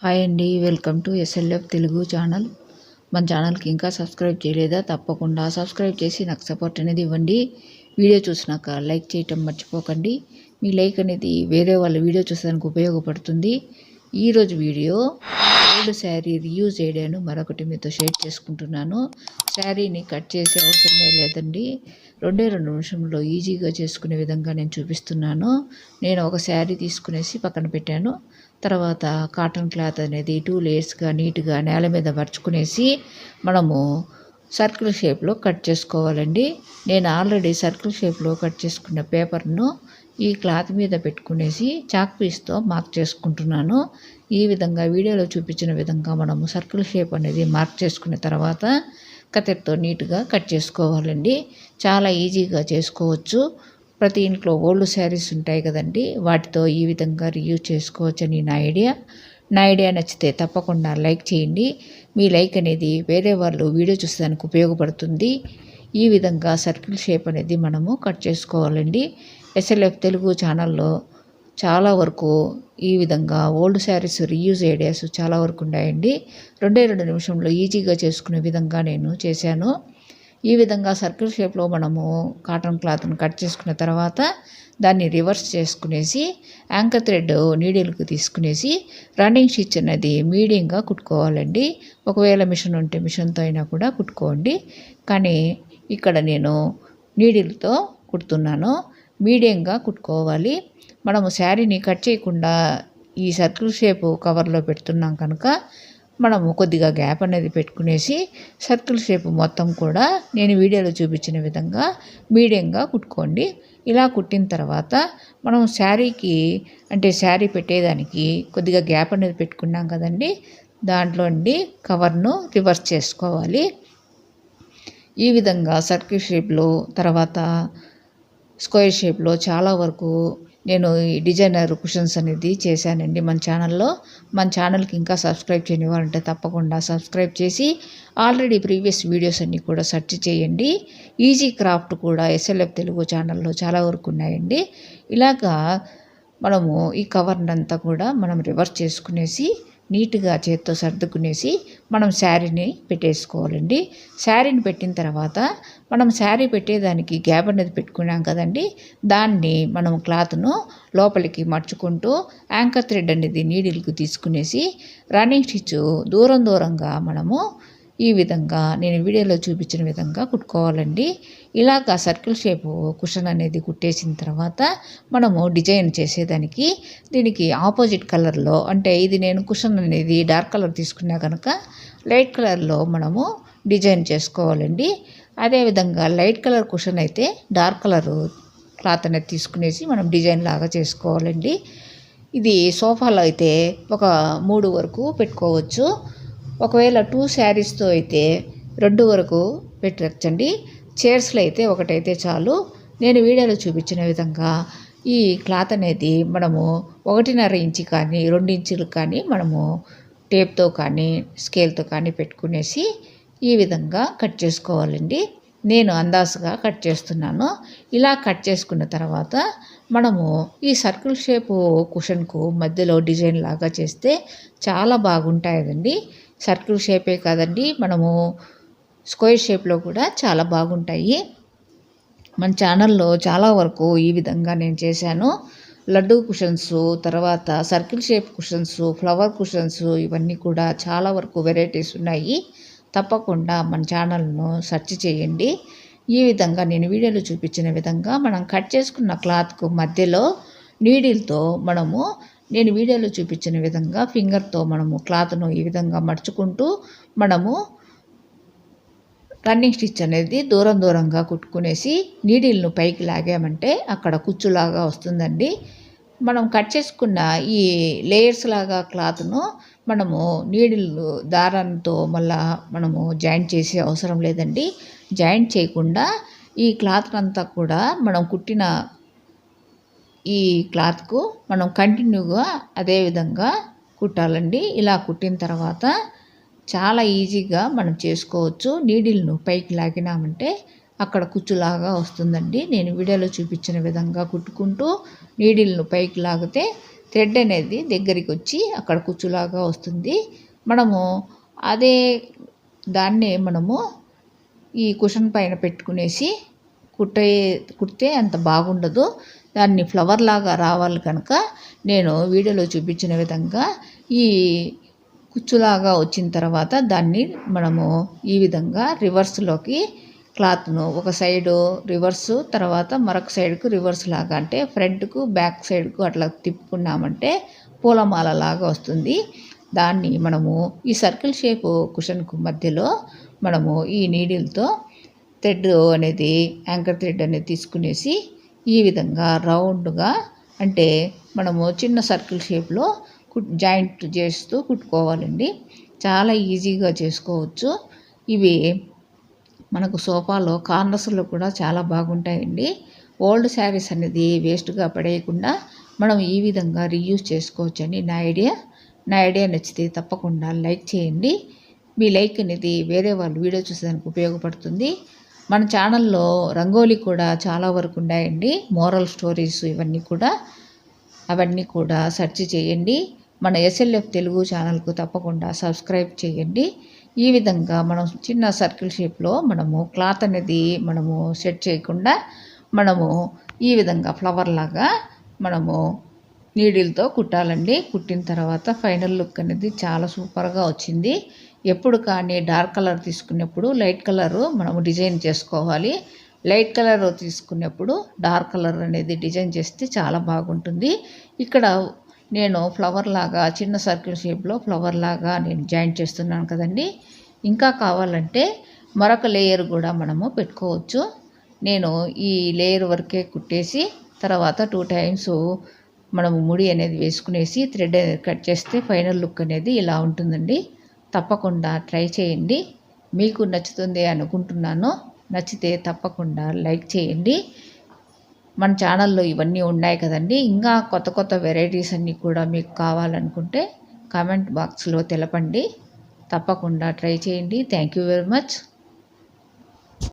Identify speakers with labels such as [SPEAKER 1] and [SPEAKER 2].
[SPEAKER 1] Hi అండి, welcome to SLF Telugu channel. మన ఛానల్కి ఇంకా సబ్స్క్రైబ్ చేయలేదా? తప్పకుండా సబ్స్క్రైబ్ చేసి నాకు సపోర్ట్ అనేది ఇవ్వండి. వీడియో చూసినాక లైక్ చేయటం మర్చిపోకండి. మీ లైక్ అనేది వేరే వాళ్ళ వీడియో చూసేదానికి ఉపయోగపడుతుంది. ఈరోజు వీడియో ఓల్డ్ శారీ రీయూజ్ ఐడియాను మరొకటి మీతో షేర్ చేసుకుంటున్నాను. శారీని కట్ చేసే అవసరమే లేదండి. 2 నిమిషంలో ఈజీగా చేసుకునే విధంగా నేను చూపిస్తున్నాను. నేను ఒక శారీ తీసుకునేసి పక్కన పెట్టాను. తర్వాత కాటన్ క్లాత్ అనేది 2 లేయర్స్గా నీట్గా నేల మీద పరుచుకునేసి మనము సర్కిల్ షేప్లో కట్ చేసుకోవాలండి. నేను ఆల్రెడీ సర్కిల్ షేప్లో కట్ చేసుకున్న పేపర్ను ఈ క్లాత్ మీద పెట్టుకునేసి చాక్ పీస్తో మార్క్ చేసుకుంటున్నాను. ఈ విధంగా వీడియోలో చూపించిన విధంగా మనము సర్కిల్ షేప్ అనేది మార్క్ చేసుకున్న తర్వాత కత్తెరతో నీట్గా కట్ చేసుకోవాలండి. చాలా ఈజీగా చేసుకోవచ్చు. ప్రతి ఇంట్లో ఓల్డ్ శారీస్ ఉంటాయి కదండి, వాటితో ఈ విధంగా రీయూజ్ చేసుకోవచ్చని నా ఐడియా నచ్చితే తప్పకుండా లైక్ చేయండి. మీ లైక్ అనేది వేరే వాళ్ళు వీడియో చూసేదానికి ఉపయోగపడుతుంది. ఈ విధంగా సర్కిల్ షేప్ అనేది మనము కట్ చేసుకోవాలండి. ఎస్ఎల్ఎఫ్ తెలుగు ఛానల్లో చాలా వరకు ఈ విధంగా ఓల్డ్ శారీస్ రీయూజ్ ఐడియాస్ చాలా వరకు ఉన్నాయండి. 2 నిమిషంలో ఈజీగా చేసుకునే విధంగా నేను చేశాను. ఈ విధంగా సర్కిల్ షేప్లో మనము కాటన్ క్లాత్ను కట్ చేసుకున్న తర్వాత దాన్ని రివర్స్ చేసుకునేసి యాంకర్ థ్రెడ్ నీడిల్కి తీసుకునేసి రన్నింగ్ స్టిచ్ అనేది మీడియంగా కుట్టుకోవాలండి. ఒకవేళ మిషన్ ఉంటే మిషన్తో అయినా కూడా కుట్టుకోండి, కానీ ఇక్కడ నేను నీడిల్తో కుడుతున్నాను. మీడియంగా కుట్టుకోవాలి. మనము శారీని కట్ చేయకుండా ఈ సర్కిల్ షేప్ కవర్లో పెడుతున్నాం కనుక మనము కొద్దిగా గ్యాప్ అనేది పెట్టుకునేసి సర్కిల్ షేప్ మొత్తం కూడా నేను వీడియోలో చూపించిన విధంగా మీడియంగా కుట్టుకోండి. ఇలా కుట్టిన తర్వాత మనం శారీకి శారీ పెట్టేదానికి కొద్దిగా గ్యాప్ అనేది పెట్టుకున్నాం కదండి, దాంట్లో నుండి కవర్ను రివర్స్ చేసుకోవాలి. ఈ విధంగా సర్కిల్ షేప్లో తర్వాత స్క్వేర్ షేప్లో చాలా వరకు నేను ఈ డిజైనర్ కుషన్స్ అనేది చేశానండి మన ఛానల్లో. మన ఛానల్కి ఇంకా సబ్స్క్రైబ్ చేయని వాళ్ళంటే తప్పకుండా సబ్స్క్రైబ్ చేసి ఆల్రెడీ ప్రీవియస్ వీడియోస్ అన్నీ కూడా సెర్చ్ చేయండి. ఈజీ క్రాఫ్ట్ కూడా ఎస్ఎల్ఎఫ్ తెలుగు ఛానల్లో చాలా వరకు ఉన్నాయండి. ఇలాగా మనము ఈ కవర్నంతా కూడా మనం రివర్స్ చేసుకునేసి నీట్గా చేత్తో సర్దుకునేసి మనం శారీని పెట్టేసుకోవాలండి. శారీని పెట్టిన తర్వాత మనం శారీ పెట్టేదానికి గ్యాప్ అనేది పెట్టుకున్నాం కదండి, దాన్ని మనం క్లాత్ను లోపలికి మర్చుకుంటూ యాంకర్ థ్రెడ్ అనేది నీడిల్కి తీసుకునేసి రన్నింగ్ స్టిచ్ దూరంగా మనము ఈ విధంగా నేను వీడియోలో చూపించిన విధంగా కుట్టుకోవాలండి. ఇలాగ సర్కిల్ షేప్ కుషన్ అనేది కుట్టేసిన తర్వాత మనము డిజైన్ చేసేదానికి దీనికి ఆపోజిట్ కలర్లో ఇది నేను కుషన్ అనేది డార్క్ కలర్ తీసుకున్నా కనుక లైట్ కలర్లో మనము డిజైన్ చేసుకోవాలండి. అదేవిధంగా లైట్ కలర్ కుషన్ అయితే డార్క్ కలర్ క్లాత్ అనేది తీసుకునేసి మనం డిజైన్ లాగా చేసుకోవాలండి. ఇది సోఫాలో అయితే ఒక 3 వరకు పెట్టుకోవచ్చు. ఒకవేళ 2 శారీస్తో అయితే 2 వరకు పెట్టచ్చండి. చైర్స్లో అయితే ఒకటైతే చాలు. నేను వీడియోలో చూపించిన విధంగా ఈ క్లాత్ అనేది మనము 1.5 ఇంచు కానీ 2 ఇంచులు కానీ మనము టేప్తో కానీ స్కేల్తో కానీ పెట్టుకునేసి ఈ విధంగా కట్ చేసుకోవాలండి. నేను అందాజుగా కట్ చేస్తున్నాను. ఇలా కట్ చేసుకున్న తర్వాత మనము ఈ సర్కిల్ షేపు కుషన్కు మధ్యలో డిజైన్ లాగా చేస్తే చాలా బాగుంటాయండి. సర్కిల్ షేపే కాదండి, మనము స్క్వేర్ షేప్లో కూడా చాలా బాగుంటాయి. మన ఛానల్లో చాలా వరకు ఈ విధంగా నేను చేశాను. లడ్డూ కుషన్స్, తర్వాత circle shape cushions, flower cushions, ఇవన్నీ కూడా చాలా వరకు వెరైటీస్ ఉన్నాయి. తప్పకుండా మన ఛానల్ను సెర్చ్ చేయండి. ఈ విధంగా నేను వీడియోలో చూపించిన విధంగా మనం కట్ చేసుకున్న క్లాత్కు మధ్యలో నీడిల్తో నేను వీడియోలో చూపించిన విధంగా ఫింగర్తో మనము క్లాత్ను ఈ విధంగా మడుచుకుంటూ మనము రన్నింగ్ స్టిచ్ అనేది దూరంగా కుట్టుకునేసి నీడిల్ను పైకి లాగామంటే అక్కడ కుచ్చులాగా వస్తుందండి. మనం కట్ చేసుకున్న ఈ లేయర్స్ లాగా క్లాత్ను మనము నీడిల్ దారంతో మళ్ళా మనము జాయింట్ చేసే అవసరం లేదండి. జాయింట్ చేయకుండా ఈ క్లాత్ అంతా కూడా మనం కుట్టిన ఈ క్లాత్కు మనం కంటిన్యూగా అదే విధంగా కుట్టాలండి. ఇలా కుట్టిన తర్వాత చాలా ఈజీగా మనం చేసుకోవచ్చు. నీడిల్ను పైకి లాగినామంటే అక్కడ కుచ్చులాగా వస్తుందండి. నేను వీడియోలో చూపించిన విధంగా కుట్టుకుంటూ నీడిల్ను పైకి లాగితే థ్రెడ్ అనేది దగ్గరికి వచ్చి అక్కడ కుచ్చులాగా వస్తుంది. మనము అదే దాన్నే మనము ఈ కుషన్ పైన పెట్టుకునేసి కుడితే అంత బాగుండదు. దాన్ని ఫ్లవర్ లాగా రావాలి కనుక నేను వీడియోలో చూపించిన విధంగా ఈ కుచ్చులాగా వచ్చిన తర్వాత దాన్ని మనము ఈ విధంగా రివర్స్లోకి క్లాత్ను ఒక సైడు రివర్సు తర్వాత మరొక సైడ్కు రివర్స్ లాగా అంటే ఫ్రంట్కు బ్యాక్ సైడ్కు అట్లా తిప్పుకున్నామంటే పూలమాల లాగా వస్తుంది. దాన్ని మనము ఈ సర్కిల్ షేప్ కుషన్కు మధ్యలో మనము ఈ నీడిల్తో థ్రెడ్ అనేది యాంకర్ థ్రెడ్ అనేది తీసుకునేసి ఈ విధంగా రౌండ్గా అంటే మనము చిన్న సర్కిల్ షేప్లో జాయింట్ చేస్తూ కుట్టుకోవాలండి. చాలా ఈజీగా చేసుకోవచ్చు. ఇవి మనకు సోఫాలో కార్నర్స్లో కూడా చాలా బాగుంటాయండి. ఓల్డ్ శారీస్ అనేది వేస్ట్గా పడేయకుండా మనం ఈ విధంగా రీయూజ్ చేసుకోవచ్చని నా ఐడియా నచ్చితే తప్పకుండా లైక్ చేయండి. మీ లైక్ అనేది వేరే వాళ్ళు వీడియో చూసేదానికి ఉపయోగపడుతుంది. మన ఛానల్లో రంగోలీ కూడా చాలా వరకు ఉన్నాయండి. మోరల్ స్టోరీస్ అవన్నీ కూడా సెర్చ్ చేయండి. మన SLF తెలుగు ఛానల్కు తప్పకుండా సబ్స్క్రైబ్ చేయండి. ఈ విధంగా మనం చిన్న సర్కిల్ షేప్లో మనము క్లాత్ అనేది మనము సెట్ చేయకుండా మనము ఈ విధంగా ఫ్లవర్ లాగా మనము నీడిల్తో కుట్టాలండి. కుట్టిన తర్వాత ఫైనల్ లుక్ అనేది చాలా సూపర్గా వచ్చింది. ఎప్పుడు కానీ డార్క్ కలర్ తీసుకున్నప్పుడు లైట్ కలరు మనము డిజైన్ చేసుకోవాలి. లైట్ కలర్ తీసుకున్నప్పుడు డార్క్ కలర్ అనేది డిజైన్ చేస్తే చాలా బాగుంటుంది. ఇక్కడ నేను ఫ్లవర్ లాగా చిన్న సర్కిల్ షేప్లో ఫ్లవర్ లాగా నేను జాయింట్ చేస్తున్నాను కదండి. ఇంకా కావాలంటే మరొక లేయర్ కూడా మనము పెట్టుకోవచ్చు. నేను ఈ లేయర్ వరకే కుట్టేసి తర్వాత 2 టైమ్స్ మనము ముడి అనేది వేసుకునేసి థ్రెడ్ అనేది కట్ చేస్తే ఫైనల్ లుక్ అనేది ఇలా ఉంటుందండి. తప్పకుండా ట్రై చేయండి. మీకు నచ్చుతుంది అనుకుంటున్నాను. నచ్చితే తప్పకుండా లైక్ చేయండి. మన ఛానల్లో ఇవన్నీ ఉన్నాయి కదండి. ఇంకా కొత్త వెరైటీస్ అన్నీ కూడా మీకు కావాలనుకుంటే కామెంట్ బాక్స్లో తెలపండి. తప్పకుండా ట్రై చేయండి. Thank you very much.